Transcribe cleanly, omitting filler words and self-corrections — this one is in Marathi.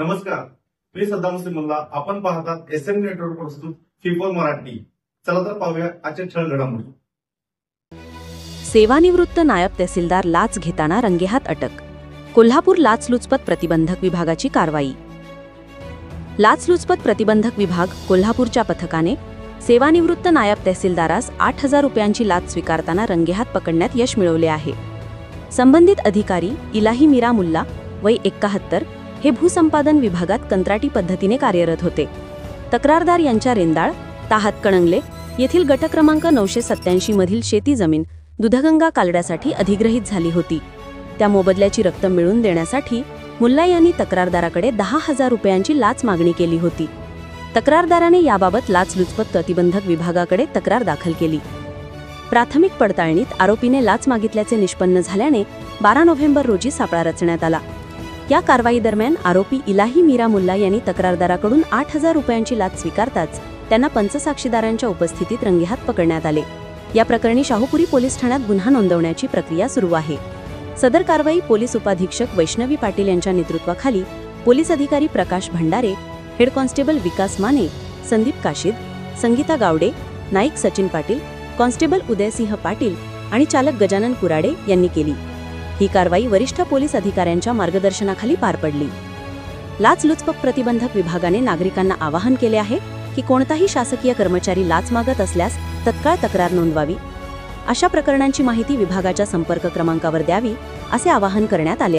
नमस्कार, मी सद्दाम हुसेन मुल्ला. आपण पाहतात एसएन नेटवर्क प्रस्तुत फिफोर मराठी. चला तर पाहूया आजच्या ठळक घडामोडी. सेवानिवृत्त नायब तहसीलदार लाच घेताना रंगेहात अटक. कोल्हापूर लाचलुचपत प्रतिबंधक विभागाची कारवाई. लाचलुचपत प्रतिबंधक विभाग कोल्हापूरच्या पथकाने सेवानिवृत्त नायब तहसीलदारास 8,000 रुपयांची लाच स्वीकारताना रंगेहात पकडण्यात यश मिळवले आहे. संबंधित अधिकारी इलाही मीरा मुल्ला वय 71 हे भूसंपादन विभागात कंत्राटी पद्धतीने कार्यरत होते. तक्रारदार यांच्या रेंदाळ ताहात कणंगले येथील गट क्रमांक 987 मधील शेती जमीन दुधगंगा कालड्यासाठी अधिग्रहित झाली होती. त्या मोबदल्याची रक्कम मिळवून देण्यासाठी मुल्ला यांनी तक्रारदाराकडे 10,000 रुपयांची लाच मागणी केली होती. तक्रारदाराने याबाबत लाचलुचपत प्रतिबंधक विभागाकडे तक्रार दाखल केली. प्राथमिक पडताळणीत आरोपीने लाच मागितल्याचे निष्पन्न झाल्याने 12 नोव्हेंबर रोजी सापळा रचण्यात आला. या कारवाई दरम्यान आरोपी इलाही मीरा मुल्ला यांनी तक्रारदाराकडून 8,000 रुपयांची लाच स्वीकारताच त्यांना पंचसाक्षीदारांच्या उपस्थितीत रंगेहात पकडण्यात आले. या प्रकरणी शाहूपुरी पोलीस ठाण्यात गुन्हा नोंदवण्याची प्रक्रिया सुरू आहे. सदर कारवाई पोलीस उपाधीक्षक वैष्णवी पाटील यांच्या नेतृत्वाखाली पोलीस अधिकारी प्रकाश भंडारे, हेड कॉन्स्टेबल विकास माने, संदीप काशीद, संगीता गावडे, नाईक सचिन पाटील, कॉन्स्टेबल उदयसिंह पाटील आणि चालक गजानन कुराडे यांनी केली. ही कारवाई वरिष्ठ पोलीस अधिकाऱ्यांच्या मार्गदर्शनाखाली पार पडली. लाचलुचपत प्रतिबंधक विभागाने नागरिकांना आवाहन केले आहे की कोणताही शासकीय कर्मचारी लाच मागत असल्यास तत्काळ तक्रार नोंदवावी. अशा प्रकरणांची माहिती विभागाच्या संपर्क क्रमांकावर द्यावी असे आवाहन करण्यात आले.